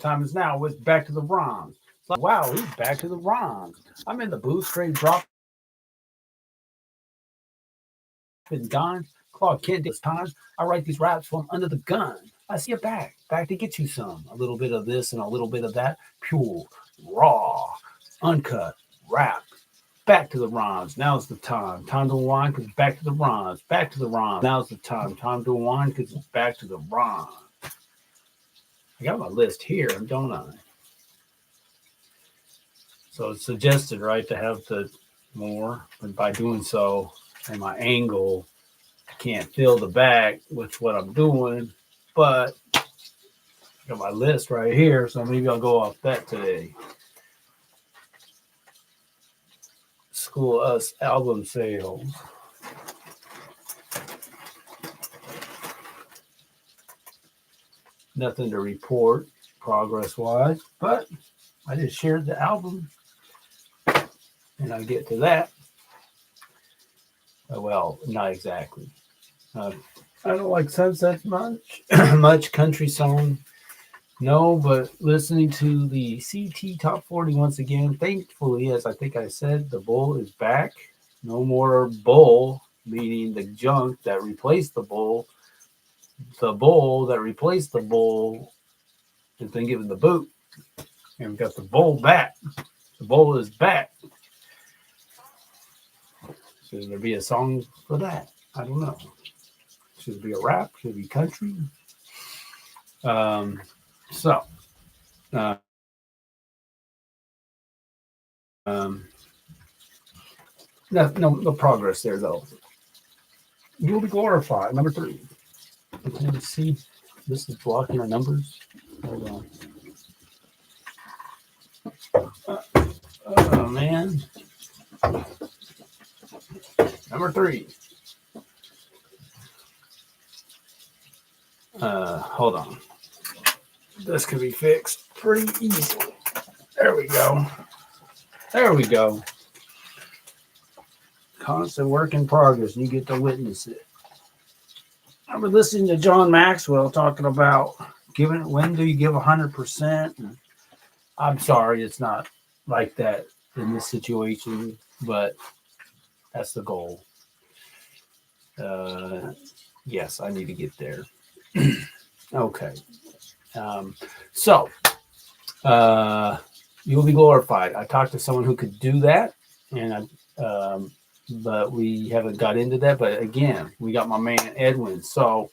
time is now with Back to the Ron. It's like, wow, he's back to the Ron. I'm in the booth, straight dropping gone. Claude Kent this time. I write these raps from under the gun. I see you back to get you some. A little bit of this and a little bit of that. Pure, raw, uncut, rap. Back to the Rons. Now's the time. Time to unwind because it's back to the Rons. Back to the Rons. Now's the time. Time to unwind because it's back to the Rons. I got my list here, don't I? So it's suggested, right, to have the more, but by doing so, and my angle, I can't fill the back with what I'm doing, but I got my list right here, so maybe I'll go off that today. School Us album sales. Nothing to report progress-wise, but I just shared the album, and I'll get to that. Well, not exactly. I don't like Sunset much. Much country song. No, but listening to the CT Top 40 once again, thankfully, as I think I said, the bull is back. No more bull, meaning the junk that replaced the bull. The bull that replaced the bull has been given the boot. And we got the bull back. The bull is back. Should there be a song for that? I don't know. Should it be a rap? Should it be country? So, no progress there though. You'll be glorified. Number 3. Can you see this is blocking our numbers? Hold on. Oh man. Number 3. Hold on. This can be fixed pretty easily. There we go. There we go. Constant work in progress, and you get to witness it. I've been listening to John Maxwell talking about when do you give 100%? I'm sorry, it's not like that in this situation, but that's the goal. Yes, I need to get there. Okay. So you'll be glorified. I talked to someone who could do that, and but we haven't got into that. But again, we got my man Edwin. So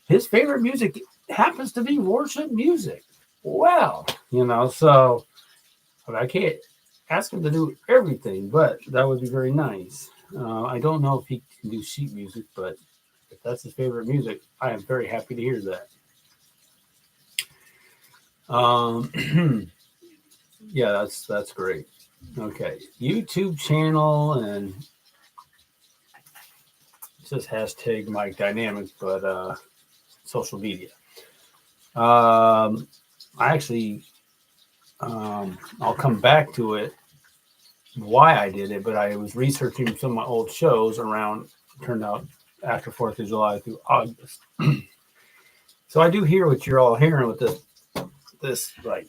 his favorite music happens to be worship music. Well, so but I can't ask him to do everything, but that would be very nice. I don't know if he can do sheet music, but if that's his favorite music, I am very happy to hear that. Yeah, that's great. Okay, YouTube channel, and it says hashtag Mike Dynamics, but social media. I actually, I'll come back to it, why I did it, but I was researching some of my old shows around, turned out after 4th of July through August. So I do hear what you're all hearing with this like,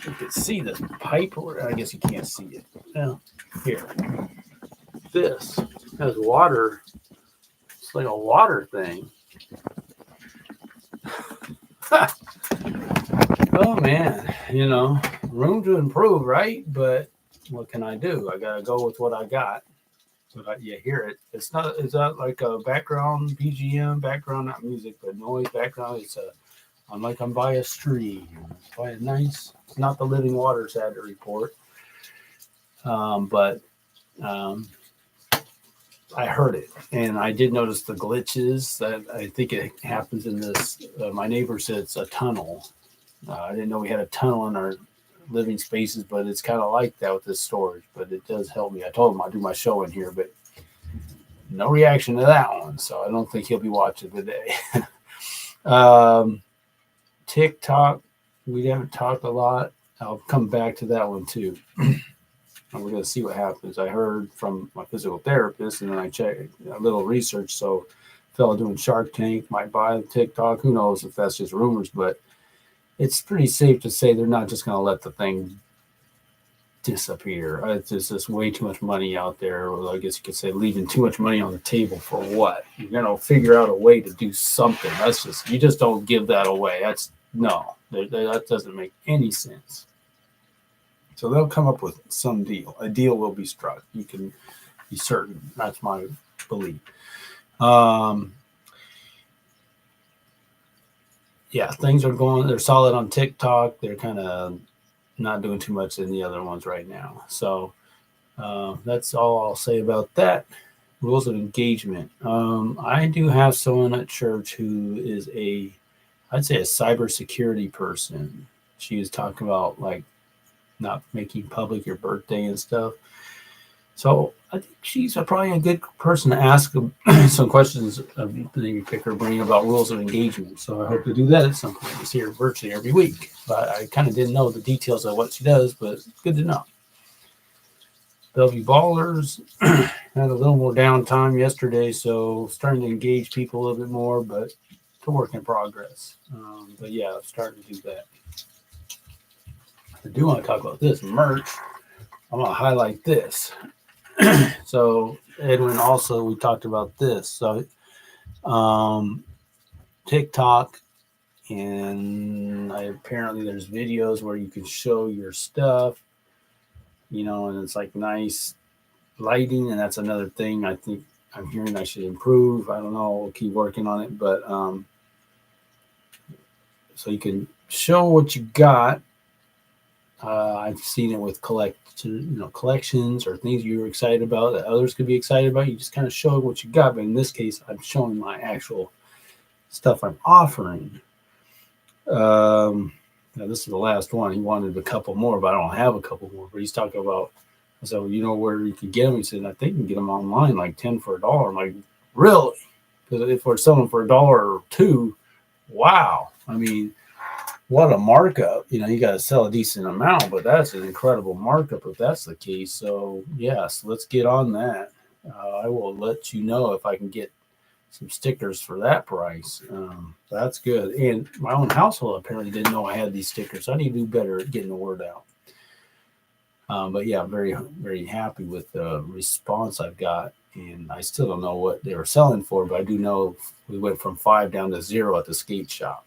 you can see the pipe, or I guess you can't see it. Now, here, this has water. It's like a water thing. Oh man, room to improve, right? But what can I do? I gotta go with what I got. But you hear it. It's not like a background BGM, background, not music, but noise background. I'm like I'm by a stream, by a nice. It's not the living water sad to report, but I heard it, and I did notice the glitches. That I think it happens in this. My neighbor said it's a tunnel. I didn't know we had a tunnel in our living spaces, but it's kind of like that with this storage. But it does help me. I told him I'd do my show in here, but no reaction to that one, so I don't think he'll be watching today. TikTok, we haven't talked a lot. I'll come back to that one too. And we're going to see what happens. I heard from my physical therapist, and then I checked a little research. So, fellow doing Shark Tank might buy TikTok. Who knows if that's just rumors, but it's pretty safe to say they're not just going to let the thing disappear. It's just way too much money out there. Well, I guess you could say leaving too much money on the table for what? You're going to figure out a way to do something. That's just, you just don't give that away. That's no, that doesn't make any sense. So they'll come up with some deal. A deal will be struck. You can be certain. That's my belief. Yeah, things are going, they're solid on TikTok. They're kind of not doing too much in the other ones right now. So that's all I'll say about that. Rules of engagement. I do have someone at church who is I'd say a cybersecurity person. She was talking about like not making public your birthday and stuff. So I think she's probably a good person to ask some questions, maybe pick her brain about rules of engagement. So I hope to do that at some point. It's here virtually every week. But I kind of didn't know the details of what she does, but it's good to know. Bellevue Ballers had a little more downtime yesterday, so starting to engage people a little bit more, but it's a work in progress. But yeah, I'm starting to do that. I do want to talk about this merch. I'm going to highlight this. So Edwin, also we talked about this. So TikTok, and apparently there's videos where you can show your stuff, and it's like nice lighting, and that's another thing I think I'm hearing I should improve. I don't know, we'll keep working on it, but so you can show what you got. I've seen it with collections or things you're excited about that others could be excited about. You just kind of show what you got. But in this case, I'm showing my actual stuff I'm offering. Now this is the last one. He wanted a couple more, but I don't have a couple more. But he's talking about, I said, well, you know where you can get them? He said, I think you can get them online, like 10 for $1. I'm like, really? Because if we're selling for $1 or $2, wow. I mean, what a markup. You got to sell a decent amount, but that's an incredible markup if that's the case. So yes, let's get on that. I will let you know if I can get some stickers for that price. That's good. And my own household apparently didn't know I had these stickers. So I need to do better at getting the word out. But yeah, I'm very, very happy with the response I've got. And I still don't know what they were selling for, but I do know we went from 5 down to 0 at the skate shop.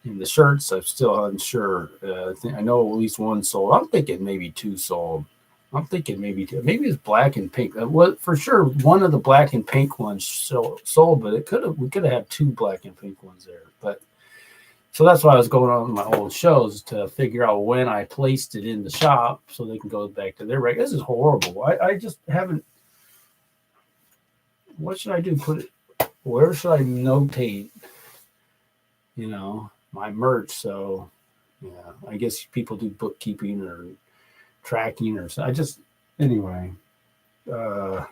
In the shirts, I'm still unsure. I know at least one sold. I'm thinking maybe 2 sold. I'm thinking maybe 2. Maybe it's black and pink. For sure, one of the black and pink ones sold, but we could have had 2 black and pink ones there. But so that's why I was going on my old shows to figure out when I placed it in the shop so they can go back to their regular. This is horrible. I just haven't. What should I do? Where should I notate? My merch. So yeah, I guess people do bookkeeping or tracking or so. Anyway, we'll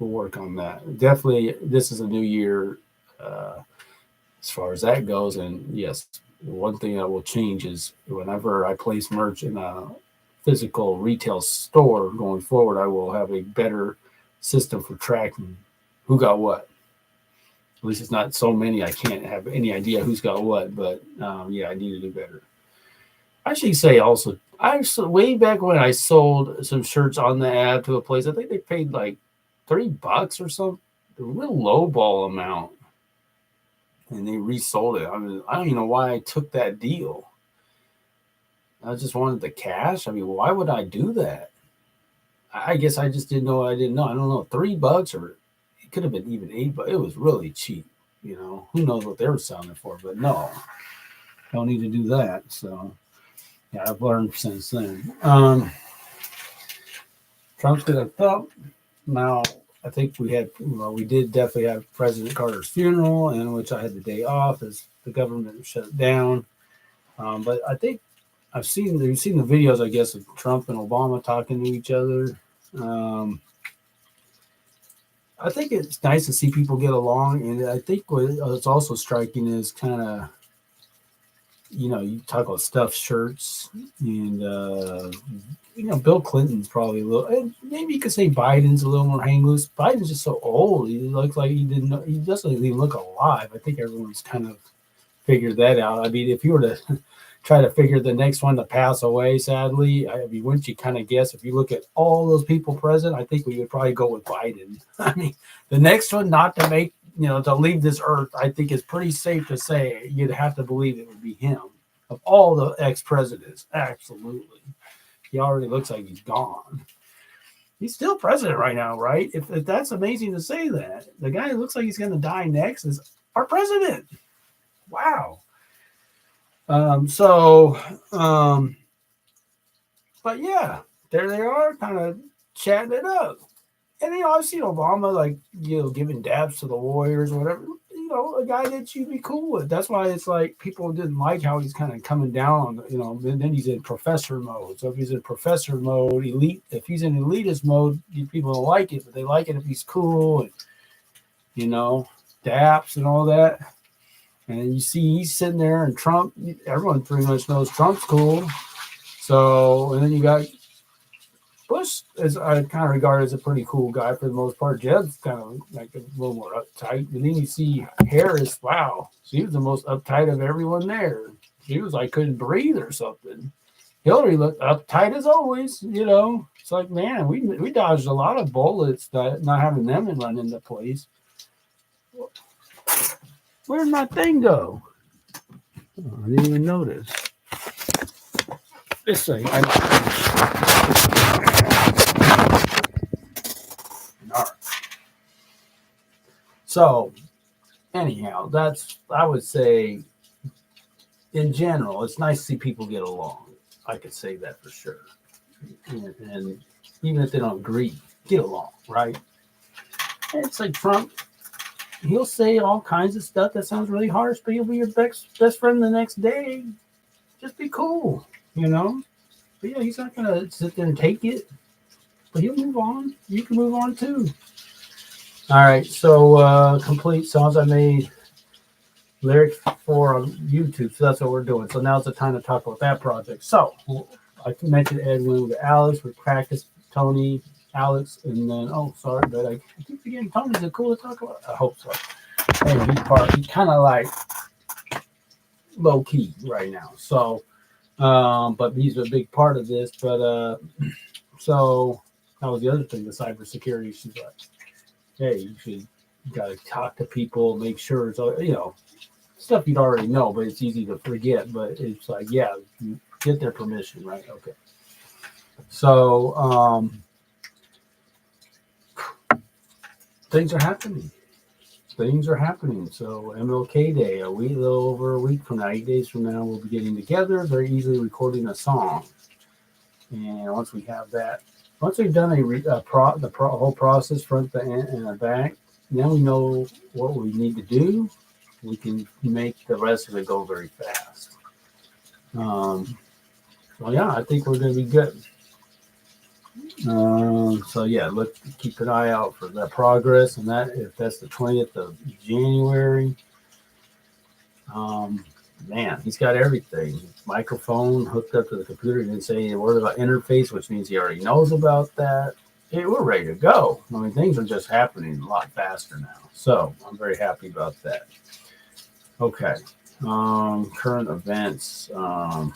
work on that. Definitely, this is a new year as far as that goes. And yes, one thing that will change is whenever I place merch in a physical retail store going forward, I will have a better system for tracking who got what. At least it's not so many. I can't have any idea who's got what, but yeah, I need to do better. I should say also, way back when I sold some shirts on the ad to a place, I think they paid like $3 or something, a real low ball amount, and they resold it. I don't even know why I took that deal. I just wanted the cash. I mean, why would I do that? I guess I just didn't know. I don't know, $3 or. Could have been even $8, but it was really cheap. Who knows what they were selling it for? But no, don't need to do that. So yeah, I've learned since then. Trump's gonna thump. Now I think we did definitely have President Carter's funeral, in which I had the day off as the government shut it down. But I think you've seen the videos, I guess, of Trump and Obama talking to each other. I think it's nice to see people get along, and I think what's also striking is kind of, you talk about stuffed shirts, and Bill Clinton's probably a little, and maybe you could say Biden's a little more hang loose. Biden's just so old; he looks like he doesn't even look alive. I think everyone's kind of figure that out. I mean, if you were to try to figure the next one to pass away, sadly, I mean, wouldn't you kind of guess if you look at all those people present? I think we would probably go with Biden. I mean, the next one not to make, to leave this earth, I think is pretty safe to say you'd have to believe it would be him. Of all the ex-presidents, absolutely. He already looks like he's gone. He's still president right now, right? If that's amazing to say that. The guy who looks like he's going to die next is our president. Wow. But yeah, there they are, kind of chatting it up. And, I've seen Obama, giving dabs to the Warriors or whatever. A guy that you'd be cool with. That's why it's like people didn't like how he's kind of coming down, and then he's in professor mode. So if he's in professor mode, if he's in elitist mode, people don't like it, but they like it if he's cool and, daps and all that. And you see he's sitting there, and Trump, everyone pretty much knows Trump's cool. So, and then you got Bush, as I kind of regard as a pretty cool guy for the most part. Jeb's kind of like a little more uptight. And then you see Harris, wow, she was the most uptight of everyone there. She was like couldn't breathe or something. Hillary looked uptight as always, It's like, man, we dodged a lot of bullets that not having them run into place. Where'd my thing go? Oh, I didn't even notice. This thing. All right. So, anyhow, I would say, in general, it's nice to see people get along. I could say that for sure. And even if they don't agree, get along, right? And it's like Trump. He'll say all kinds of stuff that sounds really harsh, but he'll be your best friend the next day. Just be cool, But yeah, he's not going to sit there and take it. But he'll move on. You can move on too. All right, so complete songs I made, lyrics for on YouTube. So that's what we're doing. So now's the time to talk about that project. So I mentioned Edwin with Alex, with Practice, Tony, Alex, and then but I keep forgetting Tony's a cool to talk about. I hope so. And he's kind of like low key right now. So, but he's a big part of this. But so that was the other thing, the cybersecurity. She's like, hey, you got to talk to people, make sure it's stuff you'd already know, but it's easy to forget. But it's like, yeah, you get their permission, right? Okay. So things are happening. So MLK Day, a little over a week from now, 8 days from now, we'll be getting together, very easily recording a song. And once we have that, once we've done the whole process, front, the end, and the back, then we know what we need to do. We can make the rest of it go very fast. So yeah, I think we're going to be good. So yeah, keep an eye out for that progress, and that if that's the 20th of January. Man, he's got everything. Microphone hooked up to the computer. He didn't say a word about interface, which means he already knows about that. Hey, we're ready to go. I mean, things are just happening a lot faster now. So I'm very happy about that. Okay. Current events. I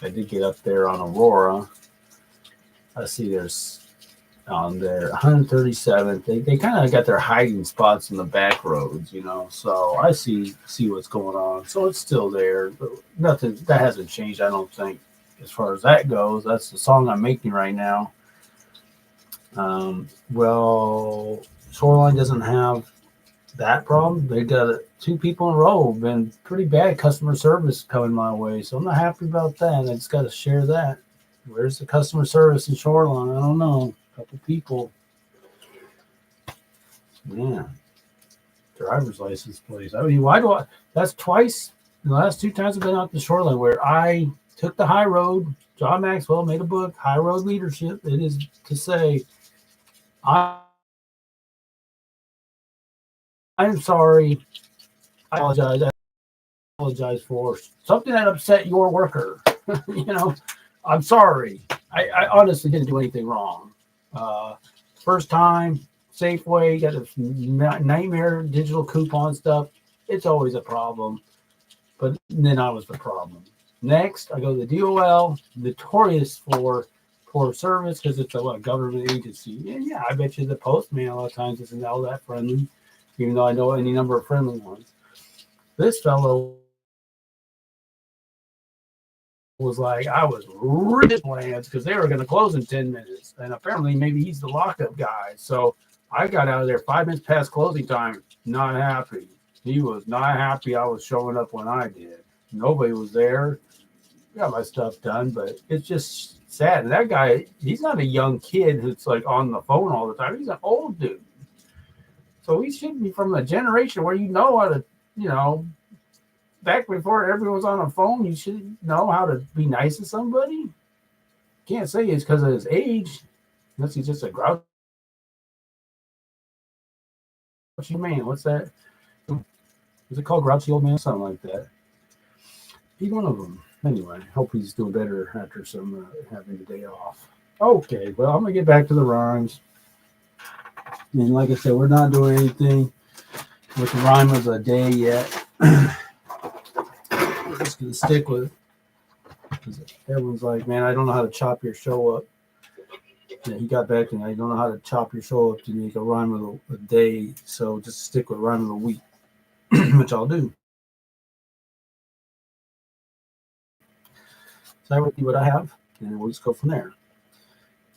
did get up there on Aurora. I see there's on there 137th. They kind of got their hiding spots in the back roads, So I see what's going on. So it's still there. But nothing that hasn't changed, I don't think, as far as that goes. That's the song I'm making right now. Well, Shoreline doesn't have that problem. They got 2 people in a row. Been pretty bad customer service coming my way, so I'm not happy about that. I just got to share that. Where's the customer service in Shoreline? I don't know. A couple people. Man, driver's license plates. I mean, that's twice. The last 2 times I've been out to Shoreline where I took the high road. John Maxwell made a book, High Road Leadership. It is to say, I'm sorry. I apologize for something that upset your worker. I'm sorry. I honestly didn't do anything wrong. First time, Safeway, got a nightmare digital coupon stuff. It's always a problem. But then I was the problem. Next, I go to the DOL, notorious for poor service because it's a government agency. And yeah, I bet you the postman a lot of times isn't all that friendly, even though I know any number of friendly ones. This fellow was like, I was really plans because they were going to close in 10 minutes. And apparently, maybe he's the lockup guy. So I got out of there 5 minutes past closing time, not happy. He was not happy I was showing up when I did. Nobody was there. Got my stuff done, but it's just sad. And that guy, he's not a young kid who's like on the phone all the time. He's an old dude. So he should be from a generation where you know how to, back before everyone was on a phone, you should know how to be nice to somebody. Can't say it's because of his age, unless he's just a grouchy man. What's that? Is it called grouchy old man? Something like that. Be one of them. Anyway, hope he's doing better after some having the day off. Okay, well, I'm going to get back to the rhymes. And like I said, we're not doing anything with the rhyme of the day yet. We're just going to stick with it. Everyone's like, man, I don't know how to chop your show up. Yeah, he got back to me. I don't know how to chop your show up to make a rhyme of the day. So just stick with rhyme of the week, which I'll do. So I will see what I have, and we'll just go from there.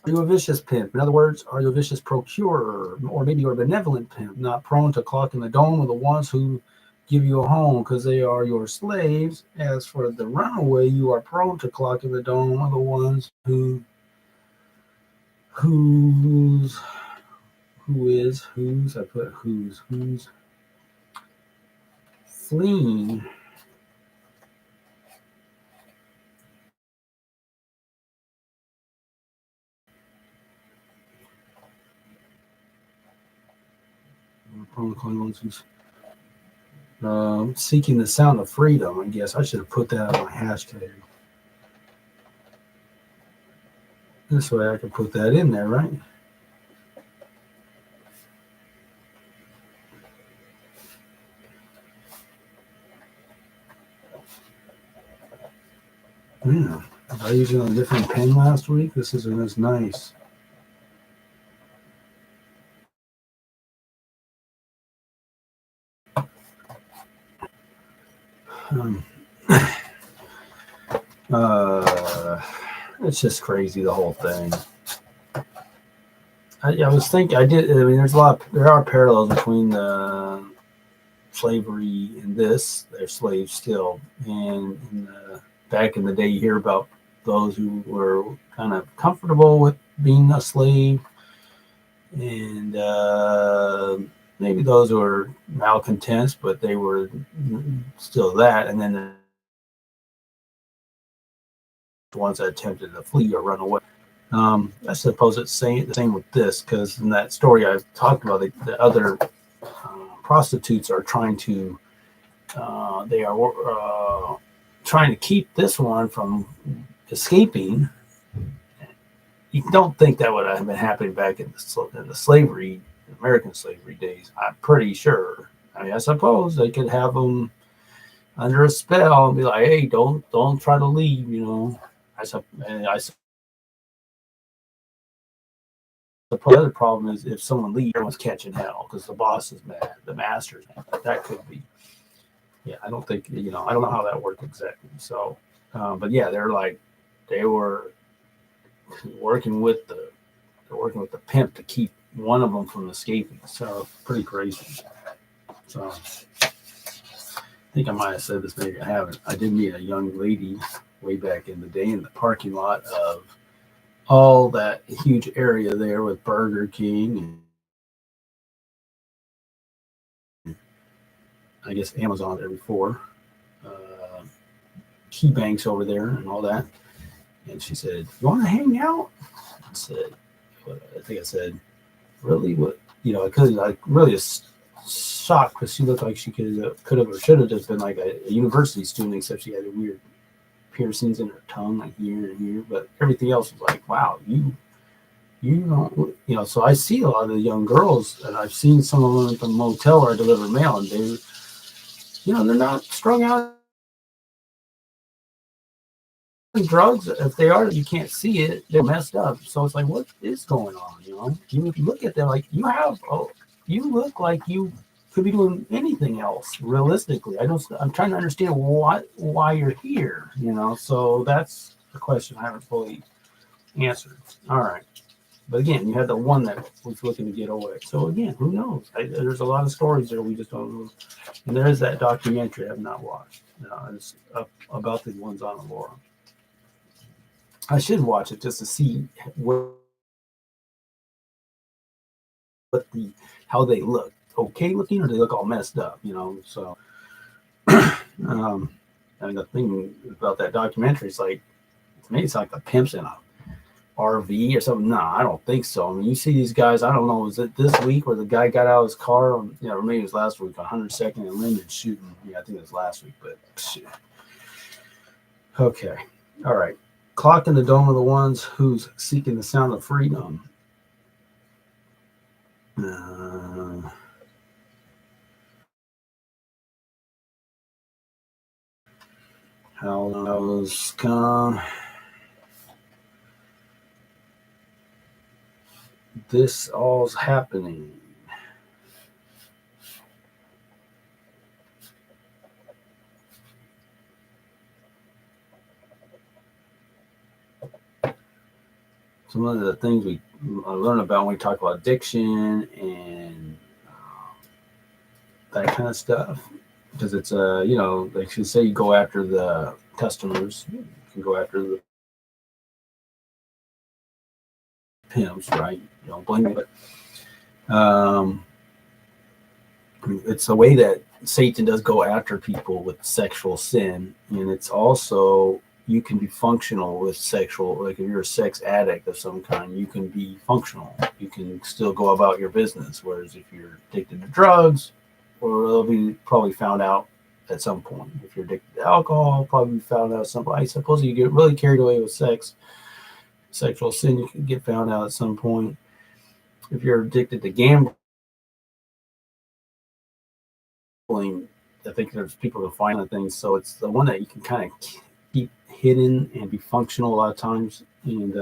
Are you a vicious pimp? In other words, are you a vicious procurer? Or maybe you're a benevolent pimp, not prone to clocking the dome with the ones who give you a home because they are your slaves. As for the runaway, you are prone to clocking the dome with the ones whose fleeing seeking the sound of freedom. I guess I should have put that on my hashtag. This way I can put that in there, right? Yeah. I used a different pen last week. This isn't as nice. It's just crazy, the whole thing. I was thinking, there are parallels between the slavery and this. They're slaves still. And back in the day, you hear about those who were kind of comfortable with being a slave. And maybe those who were malcontents, but they were still that. And then the ones that attempted to flee or run away. I suppose it's the same with this, because in that story I talked about, the other prostitutes are trying to trying to keep this one from escaping. You don't think that would have been happening back in the slavery, American slavery days. I'm pretty sure. I mean, I suppose they could have them under a spell and be like, "Hey, don't try to leave," I suppose the other problem is if someone leaves, everyone's catching hell because the boss is mad, the master's mad. That could be. Yeah, I don't think, I don't know how that worked exactly. So, but yeah, they were working with the pimp to keep one of them from escaping. So pretty crazy. So I think I might have said this, maybe I haven't. I did meet a young lady way back in the day in the parking lot of all that huge area there with Burger King and I guess Amazon there before, Key Banks over there and all that. And she said, "You want to hang out?" I said, "Really? What?" I could really shocked because she looked like she could have or should have just been like a university student, except she had a weird piercings in her tongue, like here and here, but everything else was like, wow, you know. So I see a lot of the young girls, and I've seen some of them at the motel where I deliver mail, and they're not strung out on drugs. If they are, you can't see it. They're messed up. So it's like, what is going on? You look at them like you look like you could be doing anything else realistically. I'm trying to understand why you're here. So that's the question I haven't fully answered. All right. But again, you had the one that was looking to get away. So again, who knows? There's a lot of stories there we just don't know. And there is that documentary I have not watched. It's about the ones on Aurora. I should watch it just to see how they look. Okay looking, or they look all messed up. So and the thing about that documentary is like, to me, it's like the pimps in a RV or something. No, I don't think so. I mean, you see these guys, I don't know, was it this week where the guy got out of his car or maybe it was last week, 102nd and Linden shooting. Yeah, I think it was last week, but shit. Okay. All right. Clock in the Dome of the Ones Who's Seeking the Sound of Freedom. How those come. This all's happening. Some of the things we learn about when we talk about addiction and that kind of stuff, because it's like you say, you go after the customers, you can go after the pimps, right? You don't blame me, but it's the way that Satan does go after people with sexual sin, and it's also, you can be functional with sexual, like if you're a sex addict of some kind, you can be functional. You can still go about your business. Whereas if you're addicted to drugs, or they'll be probably found out at some point. If you're addicted to alcohol, probably be found out at some point. I suppose you get really carried away with sexual sin, you can get found out at some point. If you're addicted to gambling, I think there's people who find things. So it's the one that you can kind of keep hidden and be functional a lot of times. And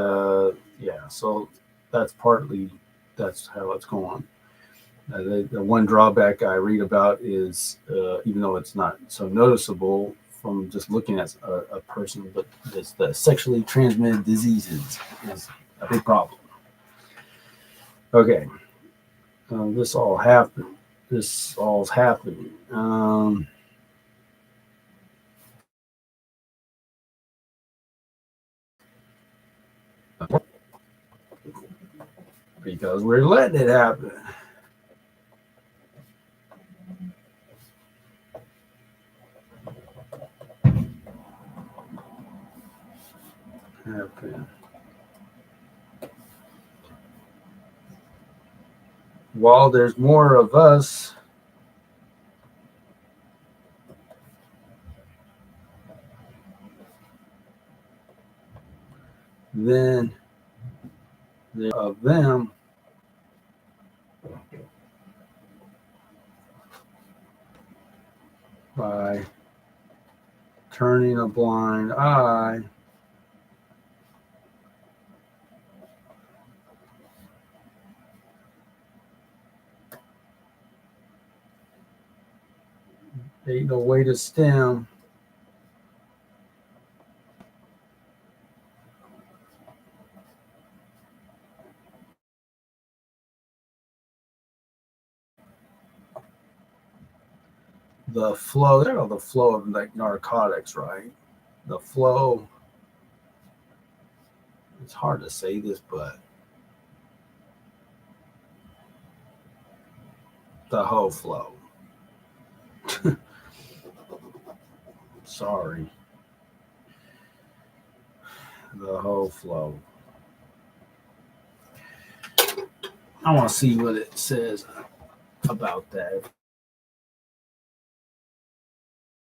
so that's how it's going on. The one drawback I read about is, even though it's not so noticeable from just looking at a person, but it's the sexually transmitted diseases is a big problem. Okay. This all's happening. Because we're letting it happen. While there's more of us, than there of them, by turning a blind eye ain't no way to stem the flow. They know the flow of like narcotics, right? The flow. It's hard to say this, but the whole flow. Sorry. The whole flow. I want to see what it says about that.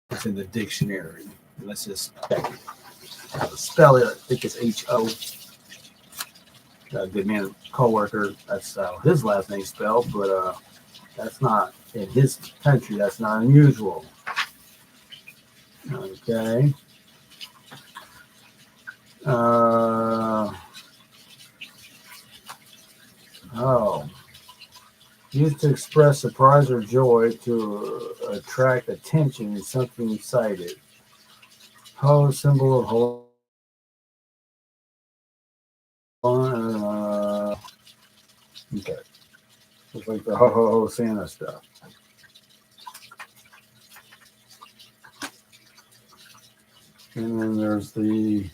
It's in the dictionary. Let's just check it. Spell it. I think it's H-O. A good man, co-worker. That's how his last name spelled, but that's not in his country. That's not unusual. Okay. Uh, oh. Used to express surprise or joy to attract attention in something cited. Ho, symbol of okay. It's like the ho ho ho Santa stuff. And then there's the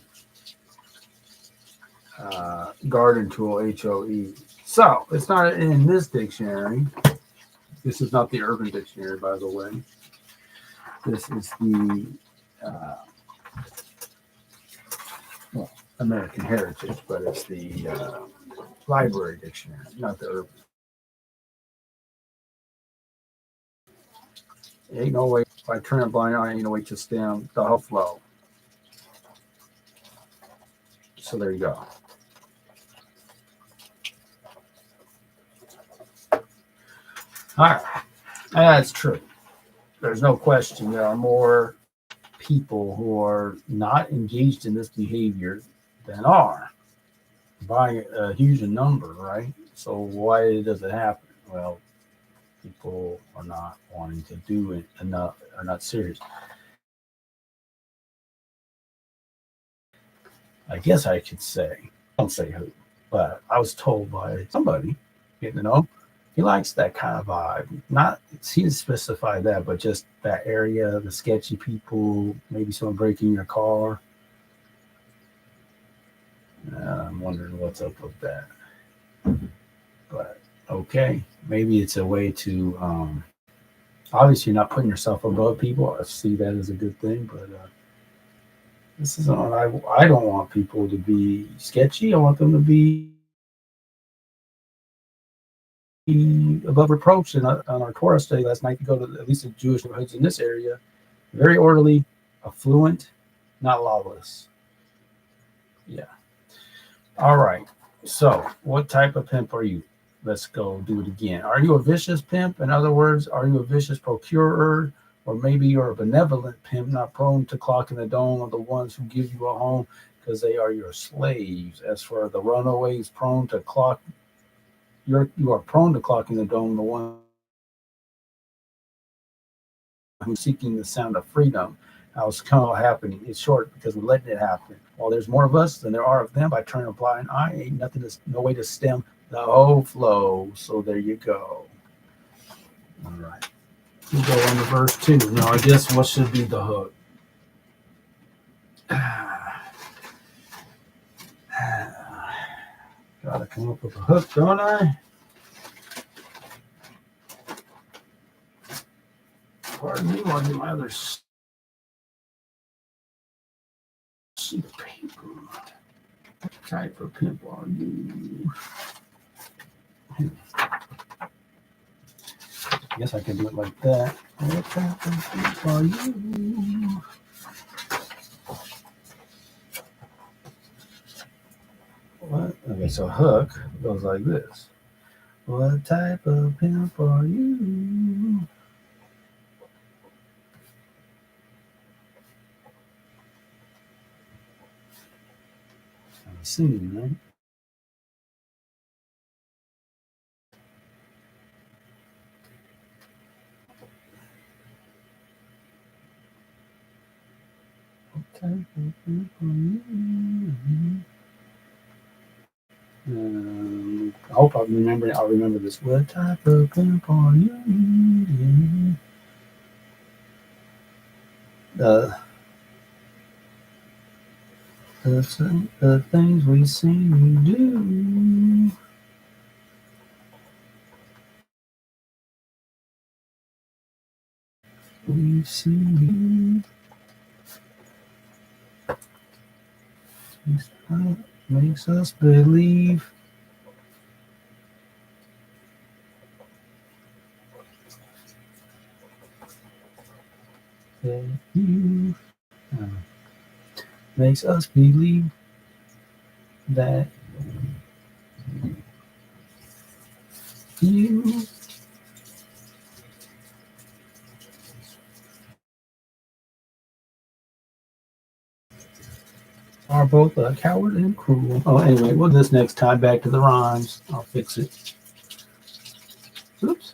garden tool, HOE. So it's not in this dictionary. This is not the Urban Dictionary, by the way. This is the uh, well, American Heritage, but it's the Library Dictionary, not the Urban. Ain't no way. If I turn a blind eye, ain't no way to stem the whole flow. So there you go. All right. That's true. There's no question. There are more people who are not engaged in this behavior than are by a huge number, right? So why does it happen? Well, people are not wanting to do it enough, are not serious. I guess I could say, don't say who, but I was told by somebody, he likes that kind of vibe. Not, he didn't specify that, but just that area, the sketchy people, maybe someone breaking your car. I'm wondering what's up with that. But okay, maybe it's a way to, obviously, you're not putting yourself above people. I see that as a good thing, but this is not, I don't want people to be sketchy. I want them to be above reproach. And on our Torah study last night, to go to at least the Jewish neighborhoods in this area, very orderly, affluent, not lawless. Yeah. All right. So, what type of pimp are you? Let's go do it again. Are you a vicious pimp? In other words, are you a vicious procurer? Or maybe you're a benevolent pimp, not prone to clocking the dome of the ones who give you a home because they are your slaves. As for the runaways, you are prone to clocking the dome of the one who's seeking the sound of freedom. How it's kind of happening. It's short because we're letting it happen. While there's more of us than there are of them, by turning a blind eye, ain't nothing to, no way to stem the whole flow. So there you go. All right. We go into verse 2. Now, I guess what should be the hook? Gotta come up with a hook, don't I? Pardon me, while I get my other sheet of paper. Type of pimp are you? I guess I can do it like that. What type of pimp are you? What? Okay, so hook goes like this. What type of pimp are you? I'm singing, right? What type of pimp are you? I hope I'll remember this. What type of pimp are you? The the things we sing we do. We sing makes us believe that you uh, makes us believe that you are both a coward and cruel. Oh, anyway, we'll do this next time. Back to the rhymes. I'll fix it. Oops.